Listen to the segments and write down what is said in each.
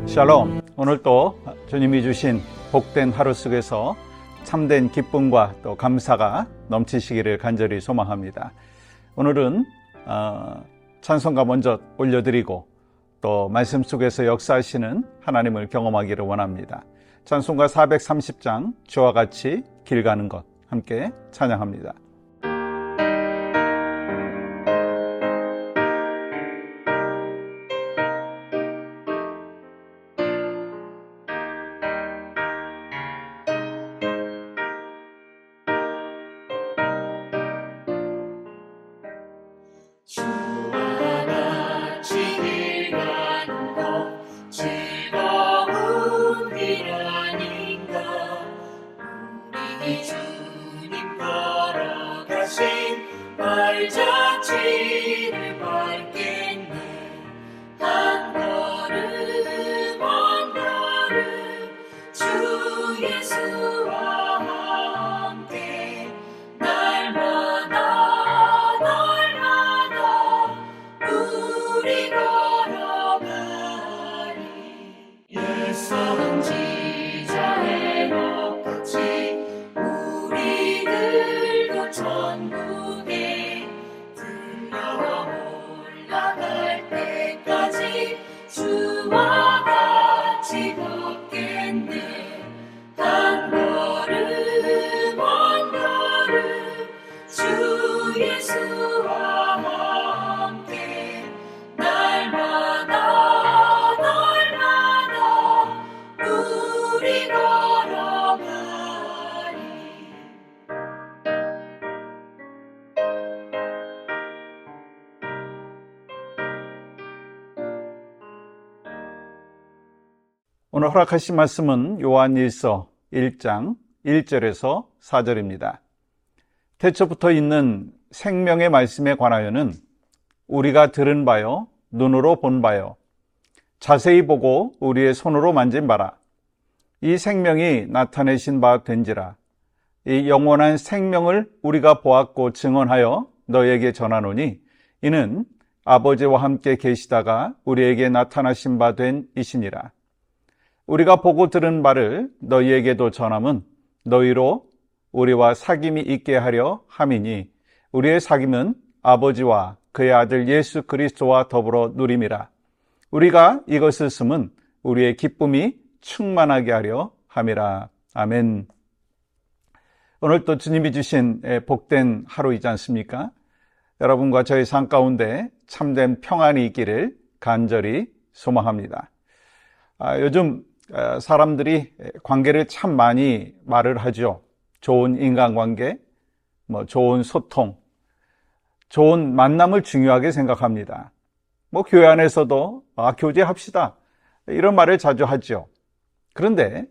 샬롬. 오늘 또 주님이 주신 복된 하루 속에서 참된 기쁨과 또 감사가 넘치시기를 간절히 소망합니다. 오늘은 찬송가 먼저 올려드리고 또 말씀 속에서 역사하시는 하나님을 경험하기를 원합니다. 찬송가 430장 주와 같이 길 가는 것 함께 찬양합니다. 오늘 허락하신 말씀은 요한일서 1장 1절에서 4절입니다. 태초부터 있는 생명의 말씀에 관하여는 우리가 들은 바요, 눈으로 본 바요, 자세히 보고 우리의 손으로 만진 바라. 이 생명이 나타내신 바 된지라. 이 영원한 생명을 우리가 보았고 증언하여 너에게 전하노니 이는 아버지와 함께 계시다가 우리에게 나타나신 바 된 이시니라. 우리가 보고 들은 바를 너희에게도 전함은 너희로 우리와 사귐이 있게 하려 함이니 우리의 사귐은 아버지와 그의 아들 예수 그리스도와 더불어 누림이라. 우리가 이것을 쓰면 우리의 기쁨이 충만하게 하려 함이라. 아멘. 오늘 또 주님이 주신 복된 하루이지 않습니까? 여러분과 저의 삶 가운데 참된 평안이 있기를 간절히 소망합니다. 요즘 사람들이 관계를 참 많이 말을 하죠. 좋은 인간관계, 좋은 소통, 좋은 만남을 중요하게 생각합니다. 교회 안에서도 교제합시다 이런 말을 자주 하죠. 그런데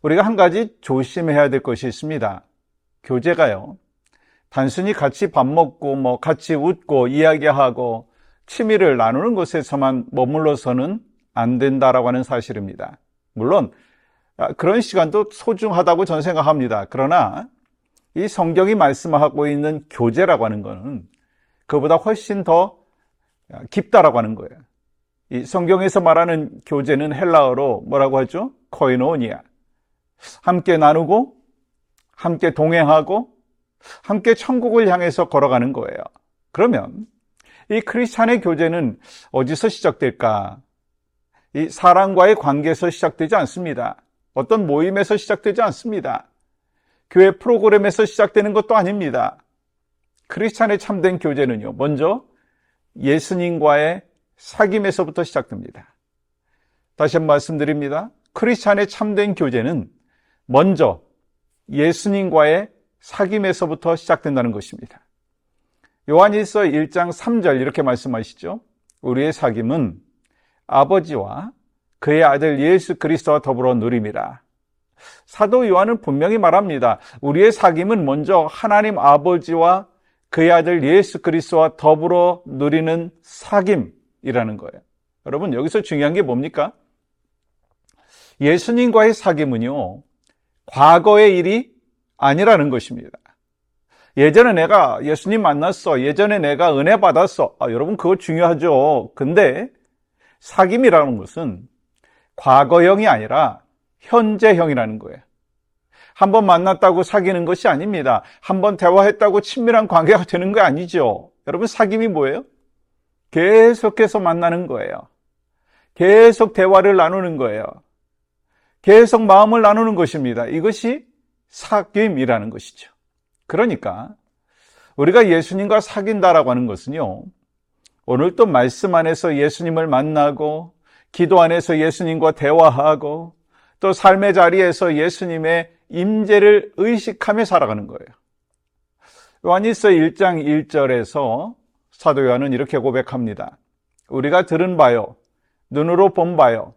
우리가 한 가지 조심해야 될 것이 있습니다. 교제가요, 단순히 같이 밥 먹고 같이 웃고 이야기하고 취미를 나누는 것에서만 머물러서는 안 된다라고 하는 사실입니다. 물론 그런 시간도 소중하다고 저는 생각합니다. 그러나 이 성경이 말씀하고 있는 교제라고 하는 것은 그보다 훨씬 더 깊다라고 하는 거예요. 이 성경에서 말하는 교제는 헬라어로 뭐라고 하죠? 코이노니아. 함께 나누고 함께 동행하고 함께 천국을 향해서 걸어가는 거예요. 그러면 이 크리스찬의 교제는 어디서 시작될까? 이 사람과의 관계에서 시작되지 않습니다. 어떤 모임에서 시작되지 않습니다. 교회 프로그램에서 시작되는 것도 아닙니다. 크리스찬의 참된 교제는요, 먼저 예수님과의 사귐에서부터 시작됩니다. 다시 한번 말씀드립니다. 크리스찬의 참된 교제는 먼저 예수님과의 사귐에서부터 시작된다는 것입니다. 요한일서 1장 3절 이렇게 말씀하시죠. 우리의 사귐은 아버지와 그의 아들 예수 그리스도와 더불어 누림이라. 사도 요한은 분명히 말합니다. 우리의 사귐은 먼저 하나님 아버지와 그의 아들 예수 그리스도와 더불어 누리는 사귐이라는 거예요. 여러분, 여기서 중요한 게 뭡니까? 예수님과의 사귐은요, 과거의 일이 아니라는 것입니다. 예전에 내가 예수님 만났어. 예전에 내가 은혜 받았어. 여러분, 그거 중요하죠. 근데 사귐이라는 것은 과거형이 아니라 현재형이라는 거예요. 한번 만났다고 사귀는 것이 아닙니다. 한번 대화했다고 친밀한 관계가 되는 거 아니죠. 여러분, 사귐이 뭐예요? 계속해서 만나는 거예요. 계속 대화를 나누는 거예요. 계속 마음을 나누는 것입니다. 이것이 사귐이라는 것이죠. 그러니까 우리가 예수님과 사귄다라고 하는 것은요, 오늘 또 말씀 안에서 예수님을 만나고 기도 안에서 예수님과 대화하고 또 삶의 자리에서 예수님의 임재를 의식하며 살아가는 거예요. 요한일서 1장 1절에서 사도 요한은 이렇게 고백합니다. 우리가 들은 바요, 눈으로 본 바요,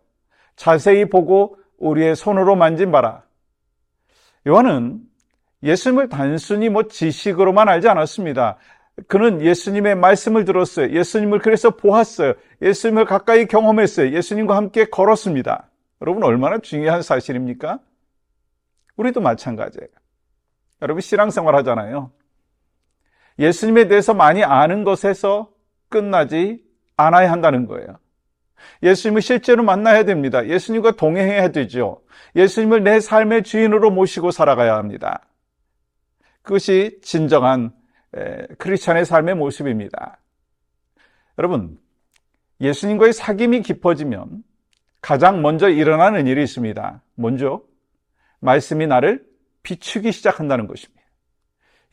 자세히 보고 우리의 손으로 만진 바라. 요한은 예수님을 단순히 지식으로만 알지 않았습니다. 그는 예수님의 말씀을 들었어요. 예수님을 그래서 보았어요. 예수님을 가까이 경험했어요. 예수님과 함께 걸었습니다. 여러분, 얼마나 중요한 사실입니까? 우리도 마찬가지예요. 여러분, 신앙생활 하잖아요. 예수님에 대해서 많이 아는 것에서 끝나지 않아야 한다는 거예요. 예수님을 실제로 만나야 됩니다. 예수님과 동행해야 되죠. 예수님을 내 삶의 주인으로 모시고 살아가야 합니다. 그것이 진정한 크리스찬의 삶의 모습입니다. 여러분, 예수님과의 사귐이 깊어지면 가장 먼저 일어나는 일이 있습니다. 먼저 말씀이 나를 비추기 시작한다는 것입니다.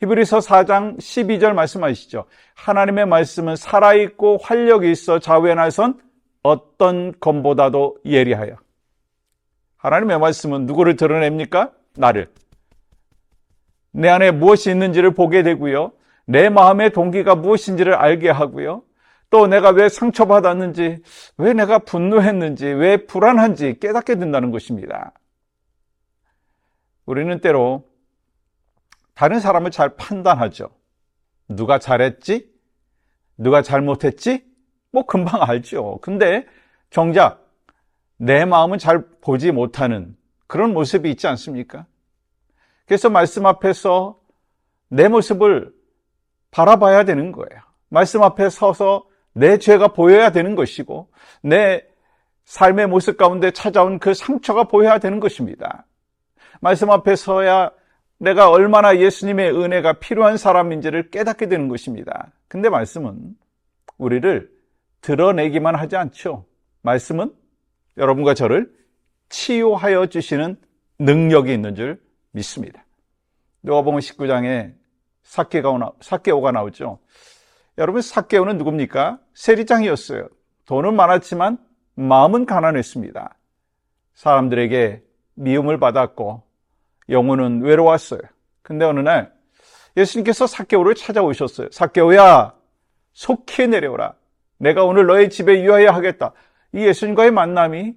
히브리서 4장 12절 말씀하시죠. 하나님의 말씀은 살아있고 활력이 있어 좌우에 나선 어떤 검보다도 예리하여. 하나님의 말씀은 누구를 드러냅니까? 나를. 내 안에 무엇이 있는지를 보게 되고요. 내 마음의 동기가 무엇인지를 알게 하고요. 또 내가 왜 상처받았는지, 왜 내가 분노했는지, 왜 불안한지 깨닫게 된다는 것입니다. 우리는 때로 다른 사람을 잘 판단하죠. 누가 잘했지? 누가 잘못했지? 금방 알죠. 근데 정작 내 마음은 잘 보지 못하는 그런 모습이 있지 않습니까? 그래서 말씀 앞에서 내 모습을 바라봐야 되는 거예요. 말씀 앞에 서서 내 죄가 보여야 되는 것이고 내 삶의 모습 가운데 찾아온 그 상처가 보여야 되는 것입니다. 말씀 앞에 서야 내가 얼마나 예수님의 은혜가 필요한 사람인지를 깨닫게 되는 것입니다. 근데 말씀은 우리를 드러내기만 하지 않죠. 말씀은 여러분과 저를 치유하여 주시는 능력이 있는 줄 믿습니다. 누가복음 19장에 삭개오가 나오죠. 여러분, 삭개오는 누굽니까? 세리장이었어요. 돈은 많았지만 마음은 가난했습니다. 사람들에게 미움을 받았고 영혼은 외로웠어요. 근데 어느 날 예수님께서 삭개오를 찾아오셨어요. 삭개오야, 속히 내려오라. 내가 오늘 너의 집에 유하여 하겠다. 이 예수님과의 만남이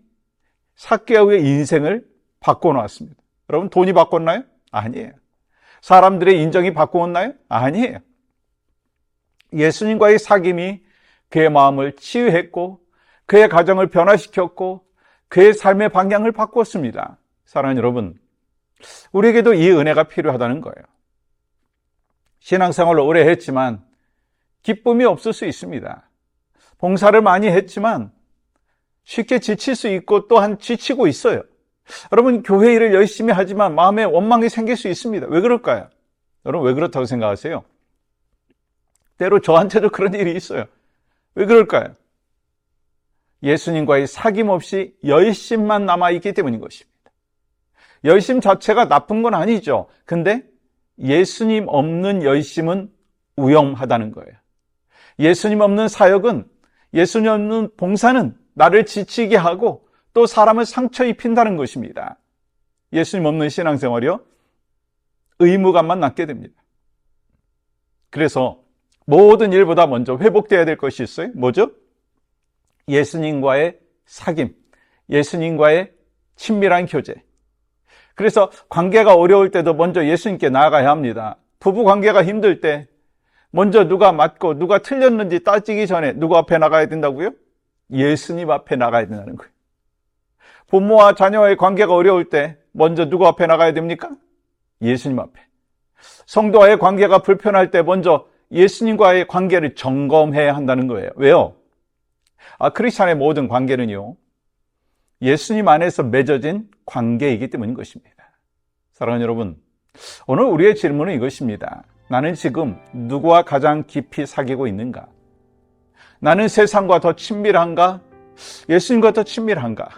삭개오의 인생을 바꿔놓았습니다. 여러분, 돈이 바꿨나요? 아니에요. 사람들의 인정이 바꾸었나요? 아니에요. 예수님과의 사귐이 그의 마음을 치유했고 그의 가정을 변화시켰고 그의 삶의 방향을 바꾸었습니다. 사랑하는 여러분, 우리에게도 이 은혜가 필요하다는 거예요. 신앙생활을 오래 했지만 기쁨이 없을 수 있습니다. 봉사를 많이 했지만 쉽게 지칠 수 있고 또한 지치고 있어요. 여러분, 교회 일을 열심히 하지만 마음에 원망이 생길 수 있습니다. 왜 그럴까요? 여러분, 왜 그렇다고 생각하세요? 때로 저한테도 그런 일이 있어요. 왜 그럴까요? 예수님과의 사귐 없이 열심만 남아있기 때문인 것입니다. 열심 자체가 나쁜 건 아니죠. 근데 예수님 없는 열심은 위험하다는 거예요. 예수님 없는 사역은, 예수님 없는 봉사는 나를 지치게 하고 또 사람을 상처 입힌다는 것입니다. 예수님 없는 신앙생활이요, 의무감만 낳게 됩니다. 그래서 모든 일보다 먼저 회복되어야 될 것이 있어요. 뭐죠? 예수님과의 사귐, 예수님과의 친밀한 교제. 그래서 관계가 어려울 때도 먼저 예수님께 나아가야 합니다. 부부 관계가 힘들 때 먼저 누가 맞고 누가 틀렸는지 따지기 전에 누구 앞에 나가야 된다고요? 예수님 앞에 나가야 된다는 거예요. 부모와 자녀와의 관계가 어려울 때 먼저 누구 앞에 나가야 됩니까? 예수님 앞에. 성도와의 관계가 불편할 때 먼저 예수님과의 관계를 점검해야 한다는 거예요. 왜요? 크리스찬의 모든 관계는요, 예수님 안에서 맺어진 관계이기 때문인 것입니다. 사랑하는 여러분, 오늘 우리의 질문은 이것입니다. 나는 지금 누구와 가장 깊이 사귀고 있는가? 나는 세상과 더 친밀한가? 예수님과 더 친밀한가?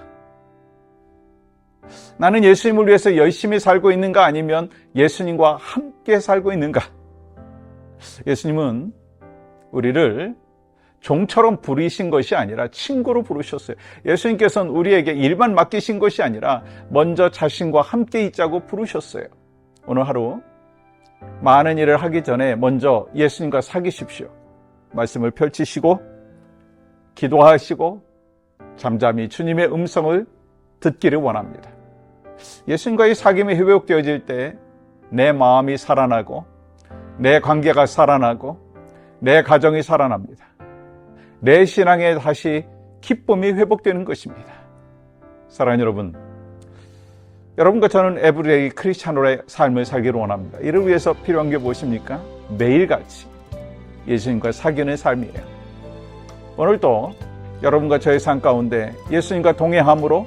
나는 예수님을 위해서 열심히 살고 있는가? 아니면 예수님과 함께 살고 있는가? 예수님은 우리를 종처럼 부르신 것이 아니라 친구로 부르셨어요. 예수님께서는 우리에게 일만 맡기신 것이 아니라 먼저 자신과 함께 있자고 부르셨어요. 오늘 하루 많은 일을 하기 전에 먼저 예수님과 사귀십시오. 말씀을 펼치시고 기도하시고 잠잠히 주님의 음성을 듣기를 원합니다. 예수님과의 사귐이 회복되어질 때 내 마음이 살아나고 내 관계가 살아나고 내 가정이 살아납니다. 내 신앙에 다시 기쁨이 회복되는 것입니다. 사랑하는 여러분, 여러분과 저는 에브리데이 크리스찬으로의 삶을 살기를 원합니다. 이를 위해서 필요한 게 무엇입니까? 매일같이 예수님과 사귀는 삶이에요. 오늘도 여러분과 저의 삶 가운데 예수님과 동행함으로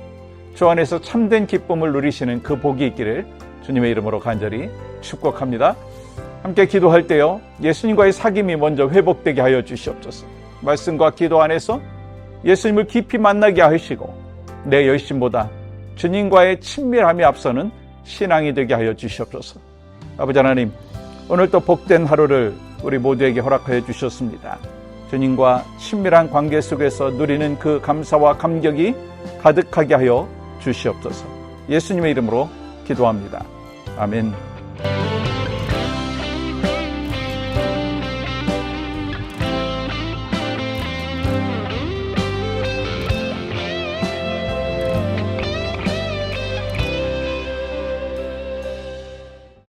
주 안에서 참된 기쁨을 누리시는 그 복이 있기를 주님의 이름으로 간절히 축복합니다. 함께 기도할 때요, 예수님과의 사귐이 먼저 회복되게 하여 주시옵소서. 말씀과 기도 안에서 예수님을 깊이 만나게 하시고 내 열심보다 주님과의 친밀함이 앞서는 신앙이 되게 하여 주시옵소서. 아버지 하나님, 오늘도 복된 하루를 우리 모두에게 허락하여 주셨습니다. 주님과 친밀한 관계 속에서 누리는 그 감사와 감격이 가득하게 하여 주시옵소서. 예수님의 이름으로 기도합니다. 아멘.